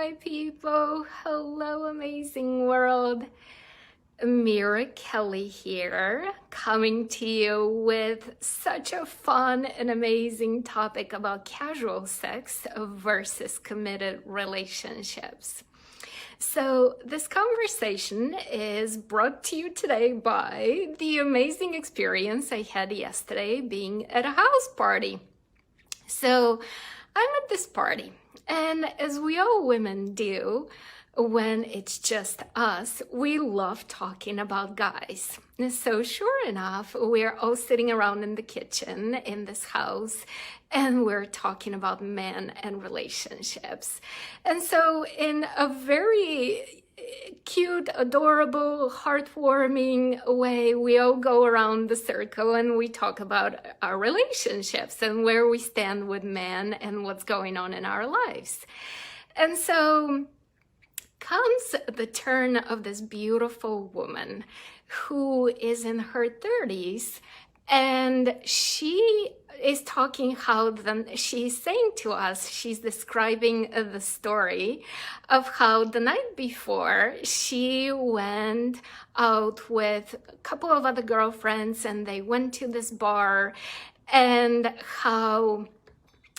my people. Hello, amazing world. Mira Kelly here, coming to you with such a fun and amazing topic about casual sex versus committed relationships. So this conversation is brought to you today by the amazing experience I had yesterday being at a house party. So I'm at this party, and as we all women do, when it's just us, we love talking about guys. So sure enough, we're all sitting around in the kitchen in this house, and we're talking about men and relationships. And so in a very cute, adorable, heartwarming way, we all go around the circle and we talk about our relationships and where we stand with men and what's going on in our lives. And so comes the turn of this beautiful woman who is in her 30s, and she is talking she's saying to us, she's describing the story of how the night before she went out with a couple of other girlfriends and they went to this bar, and how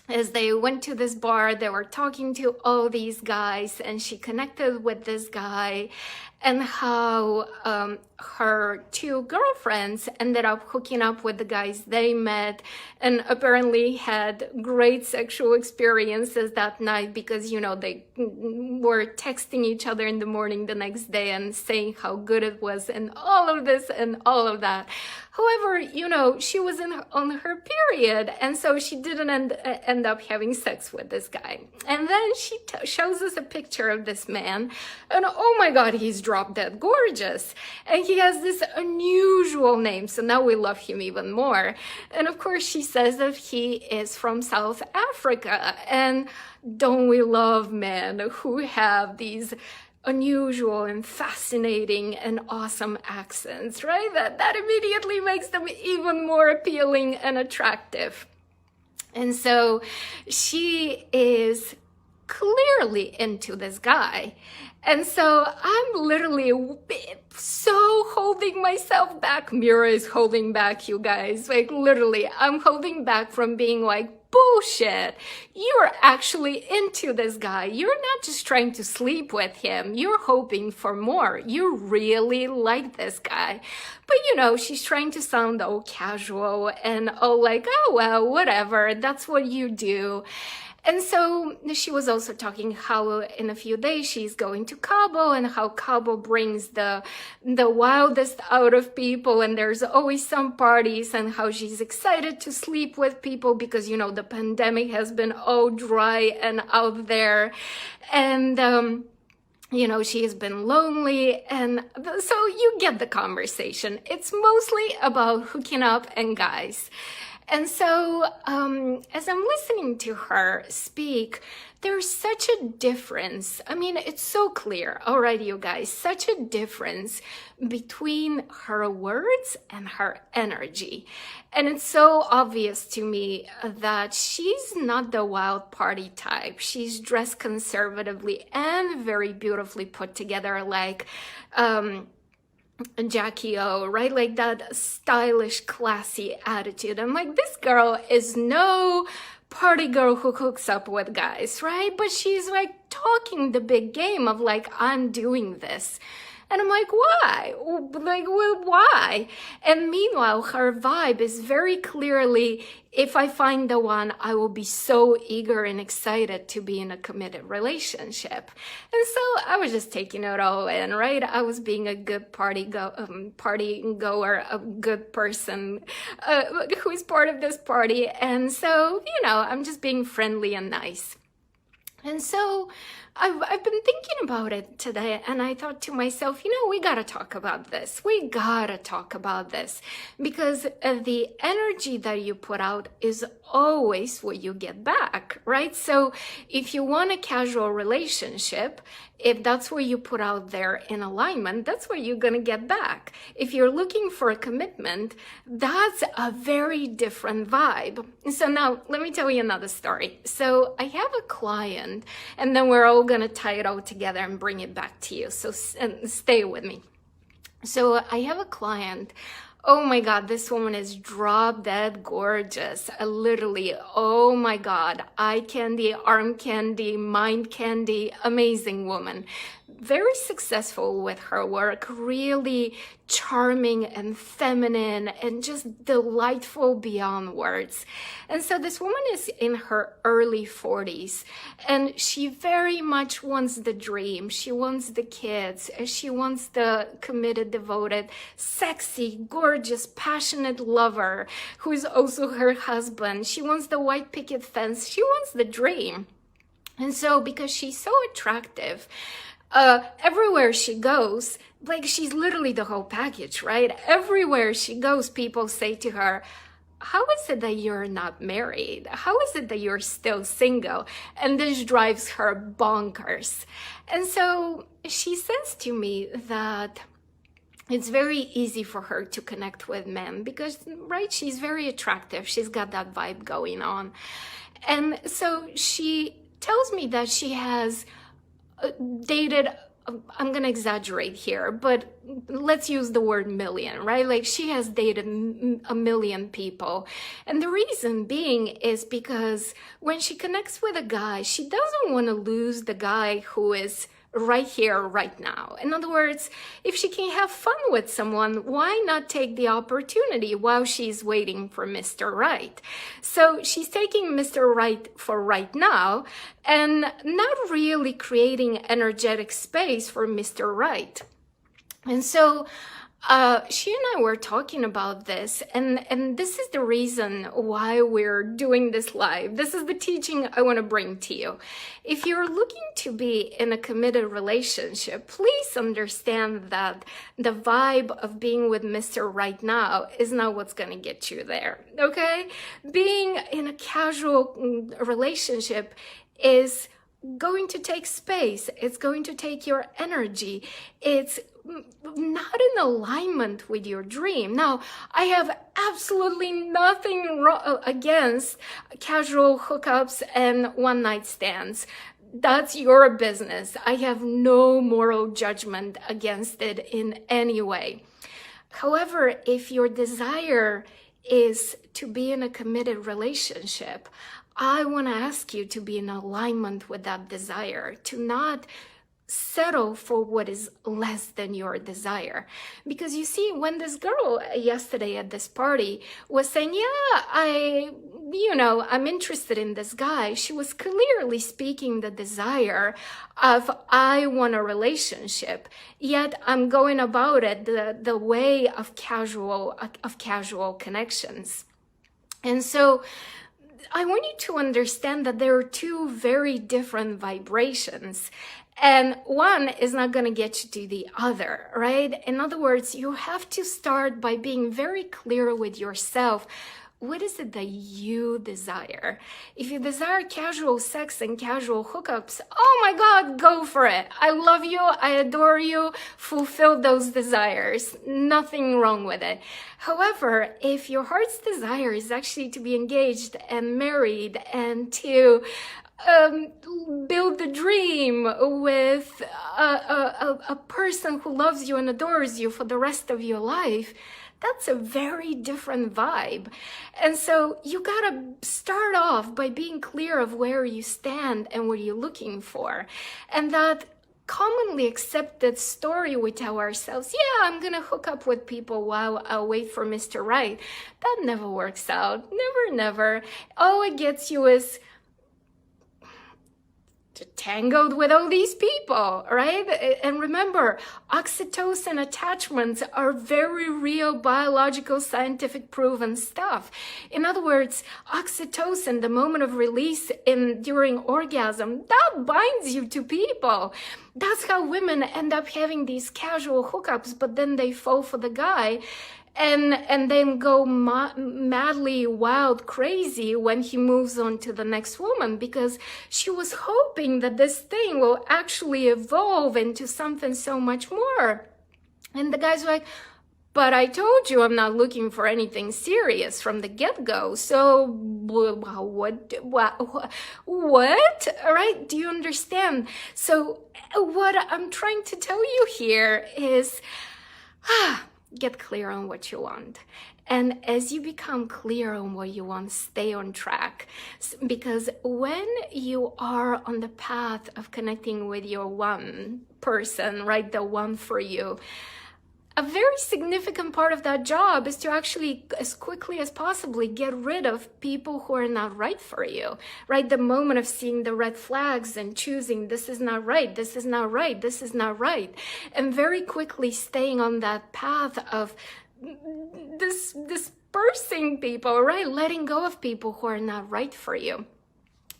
as they went to this bar, they were talking to all these guys, and she connected with this guy, and how her two girlfriends ended up hooking up with the guys they met, and apparently had great sexual experiences that night because, you know, they were texting each other in the morning the next day and saying how good it was and all of this and all of that. However, you know, she was on her period, and so she didn't end up having sex with this guy. And then she shows us a picture of this man, and oh my God, he's drop dead gorgeous. And he has this unusual name, so now we love him even more. And of course, she says that he is from South Africa. And don't we love men who have these unusual and fascinating and awesome accents, right? That immediately makes them even more appealing and attractive. And so she is clearly into this guy. And so I'm literally so holding myself back. Mira is holding back, you guys. Like literally, I'm holding back from being like, bullshit. You're actually into this guy. You're not just trying to sleep with him. You're hoping for more. You really like this guy. But you know, she's trying to sound all casual and all like, oh, well, whatever. That's what you do. And so she was also talking how in a few days she's going to Cabo, and how Cabo brings the wildest out of people, and there's always some parties, and how she's excited to sleep with people because, you know, the pandemic has been all dry and out there. And you know, she has been lonely, and so you get the conversation. It's mostly about hooking up and guys. And so as I'm listening to her speak, there's such a difference. I mean, it's so clear. All right, you guys, such a difference between her words and her energy. And it's so obvious to me that she's not the wild party type. She's dressed conservatively and very beautifully put together, like Jackie O, right? Like that stylish, classy attitude. I'm like, this girl is no party girl who hooks up with guys, right? But she's like talking the big game of like, I'm doing this. And I'm like, why? Like, well, why? And meanwhile, her vibe is very clearly, if I find the one, I will be so eager and excited to be in a committed relationship. And so I was just taking it all in, right? I was being a good party goer, a good person who is part of this party. And so, you know, I'm just being friendly and nice. And so I've been thinking about it today, and I thought to myself, you know, we gotta talk about this. We gotta talk about this, because the energy that you put out is always what you get back, right? So if you want a casual relationship, if that's what you put out there in alignment, that's what you're gonna get back. If you're looking for a commitment, that's a very different vibe. So now let me tell you another story. So I have a client happened, and then we're all gonna tie it all together and bring it back to you. So stay with me. So I have a client. Oh my God, this woman is drop dead gorgeous. Literally, oh my God, eye candy, arm candy, mind candy, amazing woman. Very successful with her work, really charming and feminine and just delightful beyond words. And so this woman is in her early 40s and she very much wants the dream. She wants the kids. She wants the committed, devoted, sexy, gorgeous, passionate lover who is also her husband. She wants the white picket fence. She wants the dream. And so because she's so attractive, everywhere she goes, like she's literally the whole package, right? Everywhere she goes, people say to her, how is it that you're not married? How is it that you're still single? And this drives her bonkers. And so she says to me that it's very easy for her to connect with men because, right, she's very attractive. She's got that vibe going on. And so she tells me that she has dated, I'm gonna exaggerate here, but let's use the word million, right? Like she has dated a million people. And the reason being is because when she connects with a guy, she doesn't want to lose the guy who is right here, right now. In other words, if she can have fun with someone, why not take the opportunity while she's waiting for Mr. Right? So she's taking Mr. Right for right now and not really creating energetic space for Mr. Right. And so she and I were talking about this, and this is the reason why we're doing this live. This is the teaching I want to bring to you. If you're looking to be in a committed relationship, please understand that the vibe of being with Mr. Right now is not what's going to get you there, okay? Being in a casual relationship is going to take space. It's going to take your energy. It's not in alignment with your dream. Now, I have absolutely nothing against casual hookups and one-night stands. That's your business. I have no moral judgment against it in any way. However, if your desire is to be in a committed relationship, I want to ask you to be in alignment with that desire, to not settle for what is less than your desire. Because you see, when this girl yesterday at this party was saying, yeah, I'm interested in this guy, she was clearly speaking the desire of, I want a relationship, yet I'm going about it the way of casual connections. And so I want you to understand that there are two very different vibrations. And one is not going to get you to the other, right? In other words, you have to start by being very clear with yourself. What is it that you desire? If you desire casual sex and casual hookups, oh my God, go for it. I love you. I adore you. Fulfill those desires. Nothing wrong with it. However, if your heart's desire is actually to be engaged and married and to build the dream with a person who loves you and adores you for the rest of your life, that's a very different vibe. And so you gotta start off by being clear of where you stand and what you're looking for. And that commonly accepted story we tell ourselves, yeah, I'm gonna hook up with people while I'll wait for Mr. Right. That never works out. Never. All it gets you is tangled with all these people, right? And remember, oxytocin attachments are very real biological, scientific proven stuff. In other words, oxytocin, the moment of release during orgasm, that binds you to people. That's how women end up having these casual hookups, but then they fall for the guy and then go madly wild crazy when he moves on to the next woman, because she was hoping that this thing will actually evolve into something so much more. And the guy's like, But I told you I'm not looking for anything serious from the get-go. So what? All right, do you understand? So what I'm trying to tell you here is get clear on what you want. And as you become clear on what you want, stay on track. Because when you are on the path of connecting with your one person, right, the one for you, a very significant part of that job is to actually, as quickly as possibly, get rid of people who are not right for you, right? The moment of seeing the red flags and choosing, this is not right, this is not right, this is not right. And very quickly staying on that path of dispersing people, right? Letting go of people who are not right for you.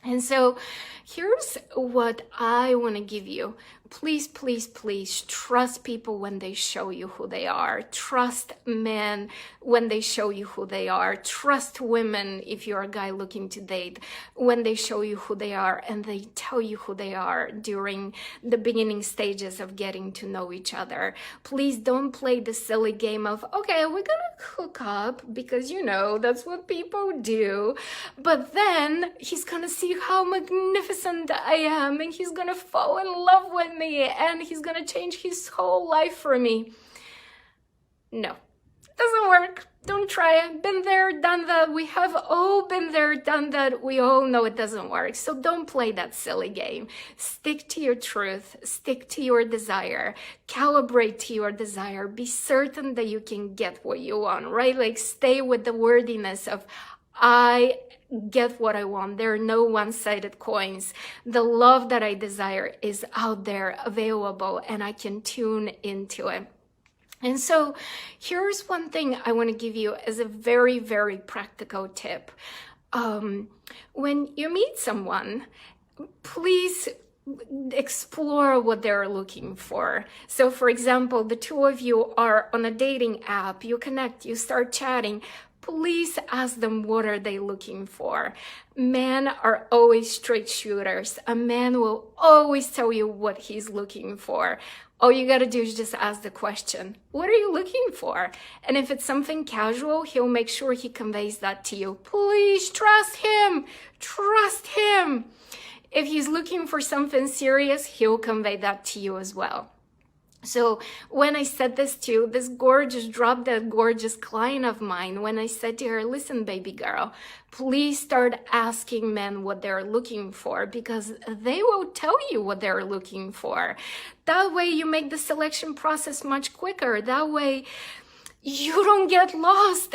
And so here's what I want to give you. Please, please, please trust people when they show you who they are. Trust men when they show you who they are. Trust women, if you're a guy looking to date, when they show you who they are and they tell you who they are during the beginning stages of getting to know each other. Please don't play the silly game of, okay, we're gonna hook up because, you know, that's what people do. But then he's gonna see how magnificent I am and he's gonna fall in love with me and he's gonna change his whole life for me. No, doesn't work. Don't try it. Been there, done that. We have all been there, done that. We all know it doesn't work. So don't play that silly game. Stick to your truth. Stick to your desire. Calibrate to your desire. Be certain that you can get what you want, right? Like stay with the wordiness of, I get what I want. There are no one-sided coins. The love that I desire is out there, available, and I can tune into it. And so here's one thing I want to give you as a very, very practical tip. When you meet someone, please explore what they're looking for. So for example, the two of you are on a dating app, you connect, you start chatting. Please ask them, what are they looking for? Men are always straight shooters. A man will always tell you what he's looking for. All you gotta do is just ask the question, what are you looking for? And if it's something casual, he'll make sure he conveys that to you. Please trust him. Trust him. If he's looking for something serious, he'll convey that to you as well. So when I said this to this gorgeous, drop dead gorgeous client of mine, when I said to her, listen, baby girl, please start asking men what they're looking for because they will tell you what they're looking for. That way you make the selection process much quicker. That way you don't get lost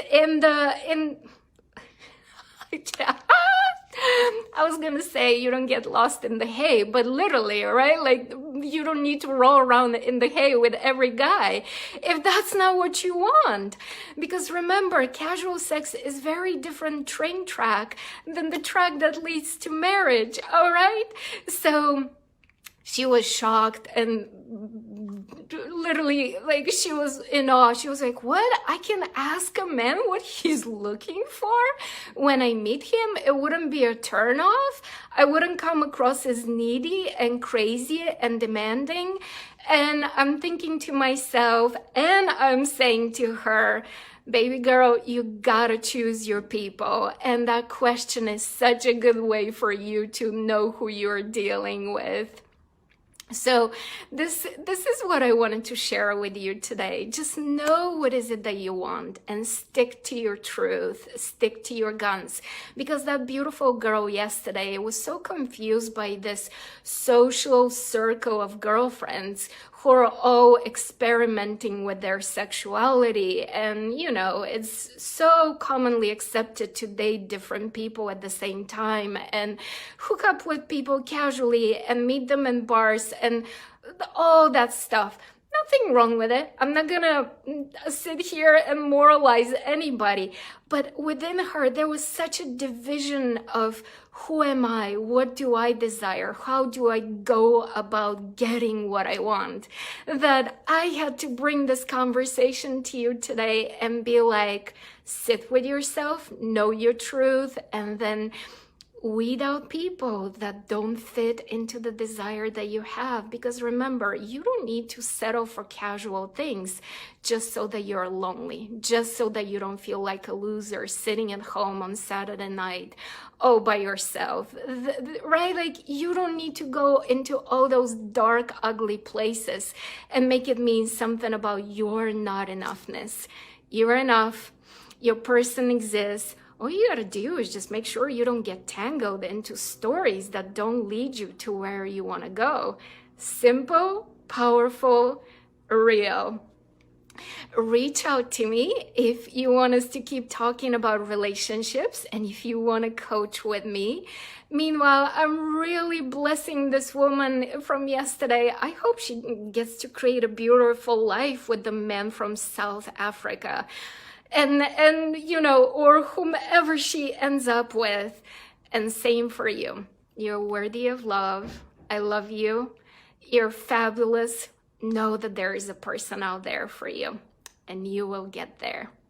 I was gonna say you don't get lost in the hay, but literally, right? Like you don't need to roll around in the hay with every guy if that's not what you want. Because remember, casual sex is very different train track than the track that leads to marriage, all right? So she was shocked and literally, like, she was in awe. She was like, what? I can ask a man what he's looking for when I meet him? It wouldn't be a turnoff? I wouldn't come across as needy and crazy and demanding? And I'm thinking to myself, and I'm saying to her, baby girl, you gotta choose your people. And that question is such a good way for you to know who you're dealing with. So this is what I wanted to share with you today. Just know what is it that you want and stick to your truth, stick to your guns. Because that beautiful girl yesterday was so confused by this social circle of girlfriends who are all experimenting with their sexuality. And, you know, it's so commonly accepted to date different people at the same time and hook up with people casually and meet them in bars and all that stuff. Nothing wrong with it. I'm not gonna sit here and moralize anybody. But within her, there was such a division of who am I? What do I desire? How do I go about getting what I want? That I had to bring this conversation to you today and be like, sit with yourself, know your truth, and then Weed out people that don't fit into the desire that you have. Because remember, you don't need to settle for casual things just so that you're lonely, just so that you don't feel like a loser sitting at home on Saturday night all by yourself, right? Like, you don't need to go into all those dark, ugly places and make it mean something about your not enoughness. You're enough. Your person exists. All you gotta do is just make sure you don't get tangled into stories that don't lead you to where you wanna go. Simple, powerful, real. Reach out to me if you want us to keep talking about relationships and if you want to coach with me. Meanwhile, I'm really blessing this woman from yesterday. I hope she gets to create a beautiful life with the man from South Africa. And you know, or whomever she ends up with. And same for you. You're worthy of love. I love you. You're fabulous. Know that there is a person out there for you, and you will get there.